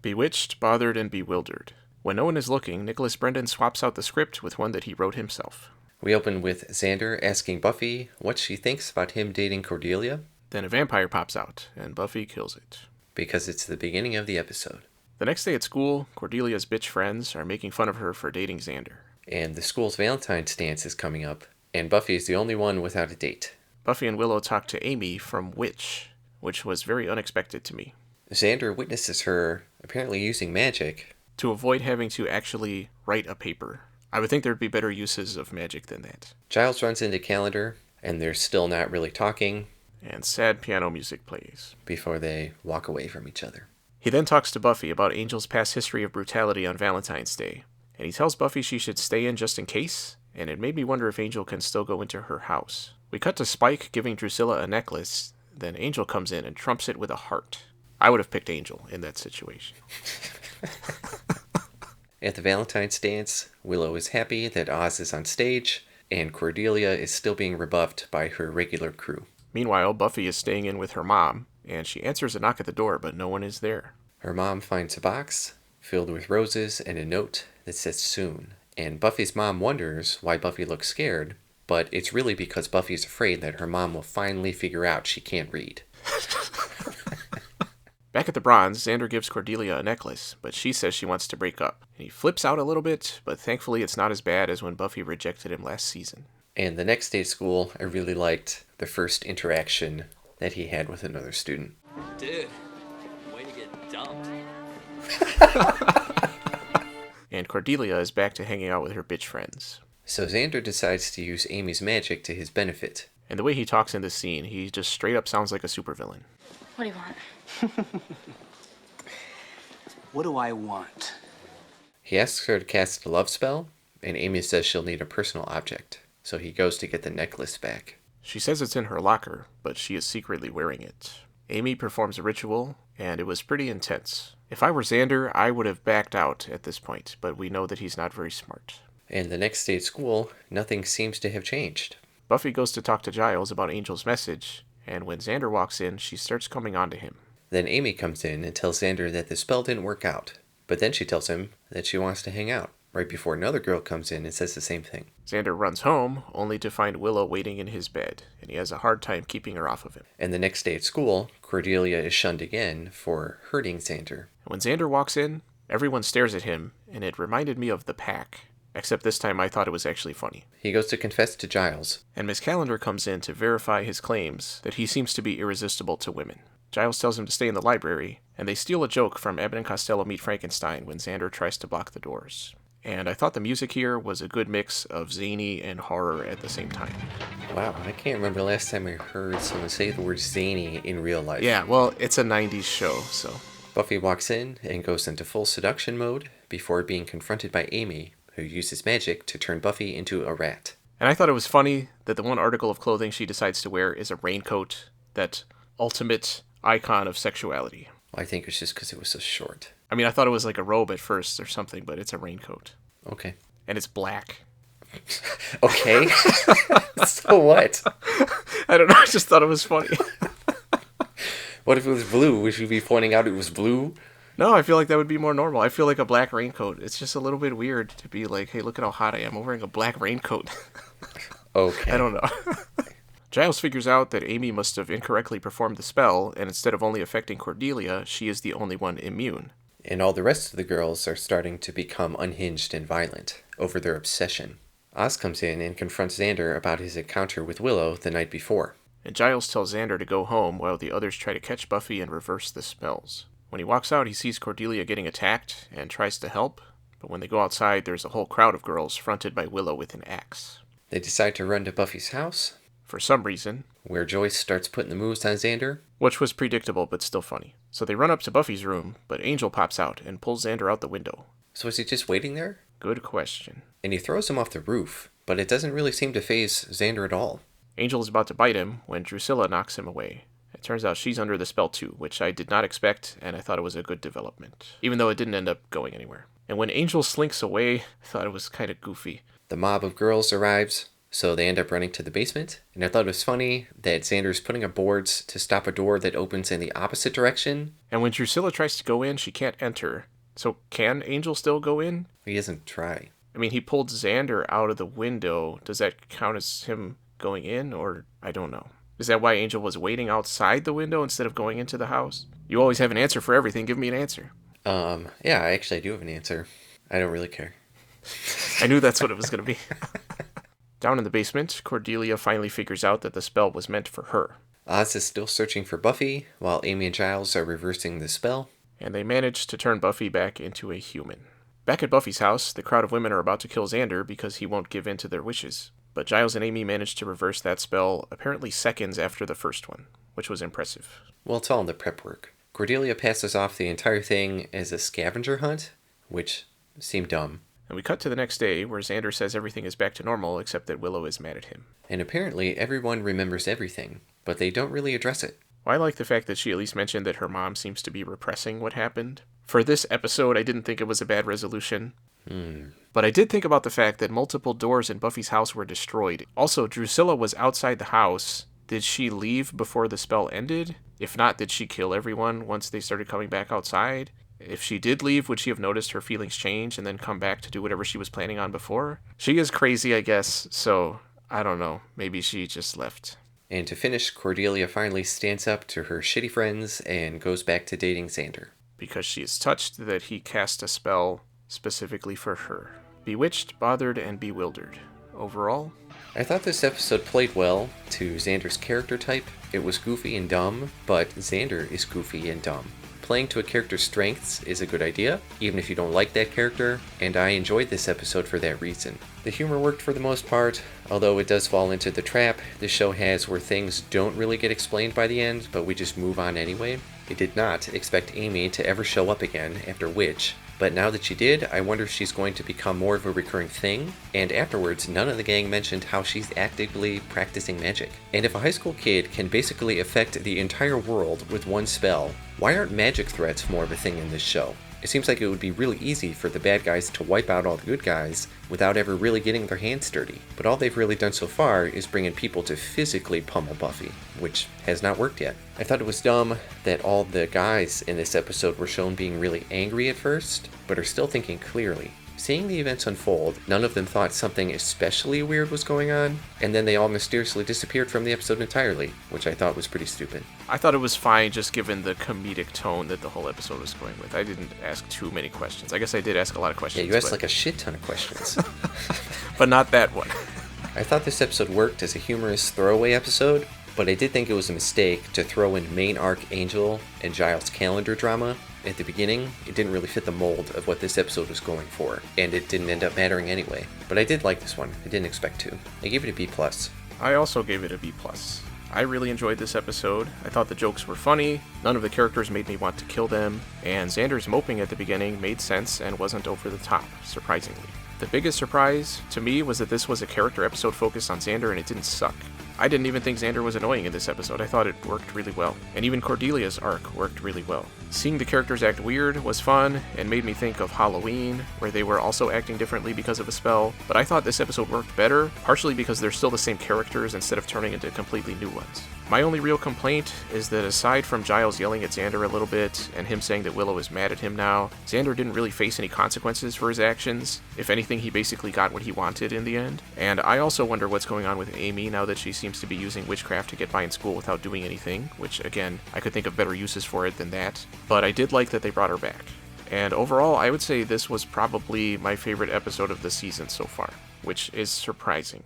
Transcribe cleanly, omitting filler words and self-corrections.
Bewitched, Bothered, and Bewildered. When no one is looking, Nicholas Brendon swaps out the script with one that he wrote himself. We open with Xander asking Buffy what she thinks about him dating Cordelia. Then a vampire pops out, and Buffy kills it. Because it's the beginning of the episode. The next day at school, Cordelia's bitch friends are making fun of her for dating Xander. And the school's Valentine's dance is coming up, and Buffy is the only one without a date. Buffy and Willow talk to Amy from Witch, which was very unexpected to me. Xander witnesses her apparently using magic to avoid having to actually write a paper. I would think there'd be better uses of magic than that. Giles runs into Calendar, and they're still not really talking. And sad piano music plays. Before they walk away from each other. He then talks to Buffy about Angel's past history of brutality on Valentine's Day. And he tells Buffy she should stay in just in case, and it made me wonder if Angel can still go into her house. We cut to Spike giving Drusilla a necklace, then Angel comes in and trumps it with a heart. I would have picked Angel in that situation. At the Valentine's dance, Willow is happy that Oz is on stage, and Cordelia is still being rebuffed by her regular crew. Meanwhile, Buffy is staying in with her mom, and she answers a knock at the door, but no one is there. Her mom finds a box filled with roses and a note that says soon. And Buffy's mom wonders why Buffy looks scared, but it's really because Buffy's afraid that her mom will finally figure out she can't read. Back at the Bronze, Xander gives Cordelia a necklace, but she says she wants to break up. He flips out a little bit, but thankfully it's not as bad as when Buffy rejected him last season. And the next day at school, I really liked the first interaction that he had with another student. Dude, way to get dumped. And Cordelia is back to hanging out with her bitch friends. So Xander decides to use Amy's magic to his benefit. And the way he talks in this scene, he just straight up sounds like a supervillain. What do you want? What do I want? He asks her to cast a love spell, and Amy says she'll need a personal object. So he goes to get the necklace back. She says it's in her locker, but she is secretly wearing it. Amy performs a ritual, and it was pretty intense. If I were Xander, I would have backed out at this point, but we know that he's not very smart. And the next day at school, nothing seems to have changed. Buffy goes to talk to Giles about Angel's message, and when Xander walks in, she starts coming on to him. Then Amy comes in and tells Xander that the spell didn't work out, but then she tells him that she wants to hang out, right before another girl comes in and says the same thing. Xander runs home, only to find Willow waiting in his bed, and he has a hard time keeping her off of him. And the next day at school, Cordelia is shunned again for hurting Xander. When Xander walks in, everyone stares at him, and it reminded me of The Pack. Except this time I thought it was actually funny. He goes to confess to Giles. And Miss Calendar comes in to verify his claims that he seems to be irresistible to women. Giles tells him to stay in the library, and they steal a joke from Abbott and Costello Meet Frankenstein when Xander tries to block the doors. And I thought the music here was a good mix of zany and horror at the same time. Wow, I can't remember the last time I heard someone say the word zany in real life. Yeah, well, it's a 90s show, so. Buffy walks in and goes into full seduction mode before being confronted by Amy, who uses magic to turn Buffy into a rat. And I thought it was funny that the one article of clothing she decides to wear is a raincoat, that ultimate icon of sexuality. Well, I think it's just because it was so short. I mean, I thought it was like a robe at first or something, but it's a raincoat. Okay. And it's black. Okay. So what? I don't know, I just thought it was funny. What if it was blue? Would you be pointing out it was blue? No, I feel like that would be more normal. I feel like a black raincoat. It's just a little bit weird to be like, hey, look at how hot I am. I'm wearing a black raincoat. Okay. I don't know. Giles figures out that Amy must have incorrectly performed the spell, and instead of only affecting Cordelia, she is the only one immune. And all the rest of the girls are starting to become unhinged and violent over their obsession. Oz comes in and confronts Xander about his encounter with Willow the night before. And Giles tells Xander to go home while the others try to catch Buffy and reverse the spells. When he walks out, he sees Cordelia getting attacked and tries to help, but when they go outside, there's a whole crowd of girls fronted by Willow with an axe. They decide to run to Buffy's house, for some reason, where Joyce starts putting the moves on Xander. Which was predictable, but still funny. So they run up to Buffy's room, but Angel pops out and pulls Xander out the window. So is he just waiting there? Good question. And he throws him off the roof, but it doesn't really seem to faze Xander at all. Angel is about to bite him when Drusilla knocks him away. It turns out she's under the spell too, which I did not expect, and I thought it was a good development, even though it didn't end up going anywhere. And when Angel slinks away, I thought it was kind of goofy. The mob of girls arrives, So they end up running to the basement, and I thought it was funny that Xander's putting up boards to stop a door that opens in the opposite direction. And when Drusilla tries to go in, she can't enter. So can Angel still go in? He doesn't try. I mean, he pulled Xander out of the window. Does that count as him going in, or I don't know. Is that why Angel was waiting outside the window instead of going into the house? You always have an answer for everything. Give me an answer. Yeah, I do have an answer. I don't really care. I knew that's what it was going to be. Down in the basement, Cordelia finally figures out that the spell was meant for her. Oz is still searching for Buffy, while Amy and Giles are reversing the spell. And they manage to turn Buffy back into a human. Back at Buffy's house, the crowd of women are about to kill Xander because he won't give in to their wishes. But Giles and Amy manage to reverse that spell apparently seconds after the first one, which was impressive. Well, it's all in the prep work. Cordelia passes off the entire thing as a scavenger hunt, which seemed dumb. And we cut to the next day, where Xander says everything is back to normal, except that Willow is mad at him. And apparently everyone remembers everything, but they don't really address it. Well, I like the fact that she at least mentioned that her mom seems to be repressing what happened. For this episode, I didn't think it was a bad resolution. But I did think about the fact that multiple doors in Buffy's house were destroyed. Also, Drusilla was outside the house. Did she leave before the spell ended? If not, did she kill everyone once they started coming back outside? If she did leave, would she have noticed her feelings change and then come back to do whatever she was planning on before? She is crazy, I guess, so I don't know. Maybe she just left. And to finish, Cordelia finally stands up to her shitty friends and goes back to dating Xander. Because she is touched that he cast a spell specifically for her. Bewitched, bothered, and bewildered. Overall, I thought this episode played well to Xander's character type. It was goofy and dumb, but Xander is goofy and dumb. Playing to a character's strengths is a good idea, even if you don't like that character, and I enjoyed this episode for that reason. The humor worked for the most part, although it does fall into the trap the show has where things don't really get explained by the end, but we just move on anyway. I did not expect Amy to ever show up again after Witch, but now that she did, I wonder if she's going to become more of a recurring thing, and afterwards, none of the gang mentioned how she's actively practicing magic. And if a high school kid can basically affect the entire world with one spell, why aren't magic threats more of a thing in this show? It seems like it would be really easy for the bad guys to wipe out all the good guys without ever really getting their hands dirty. But all they've really done so far is bring in people to physically pummel Buffy, which has not worked yet. I thought it was dumb that all the guys in this episode were shown being really angry at first, but are still thinking clearly. Seeing the events unfold, none of them thought something especially weird was going on, and then they all mysteriously disappeared from the episode entirely, which I thought was pretty stupid. I thought it was fine just given the comedic tone that the whole episode was going with. I didn't ask too many questions. I guess I did ask a lot of questions. Yeah, you asked like a shit ton of questions. But not that one. I thought this episode worked as a humorous throwaway episode, but I did think it was a mistake to throw in main arc Angel and Giles' calendar drama at the beginning. It didn't really fit the mold of what this episode was going for, and it didn't end up mattering anyway. But I did like this one. I didn't expect to. I gave it a B+. I also gave it a B+. I really enjoyed this episode. I thought the jokes were funny, none of the characters made me want to kill them, and Xander's moping at the beginning made sense and wasn't over the top, surprisingly. The biggest surprise to me was that this was a character episode focused on Xander and it didn't suck. I didn't even think Xander was annoying in this episode. I thought it worked really well. And even Cordelia's arc worked really well. Seeing the characters act weird was fun and made me think of Halloween, where they were also acting differently because of a spell. But I thought this episode worked better, partially because they're still the same characters instead of turning into completely new ones. My only real complaint is that aside from Giles yelling at Xander a little bit and him saying that Willow is mad at him now, Xander didn't really face any consequences for his actions. If anything, he basically got what he wanted in the end. And I also wonder what's going on with Amy now that she seems to be using witchcraft to get by in school without doing anything, which again, I could think of better uses for it than that. But I did like that they brought her back. And overall, I would say this was probably my favorite episode of the season so far, which is surprising.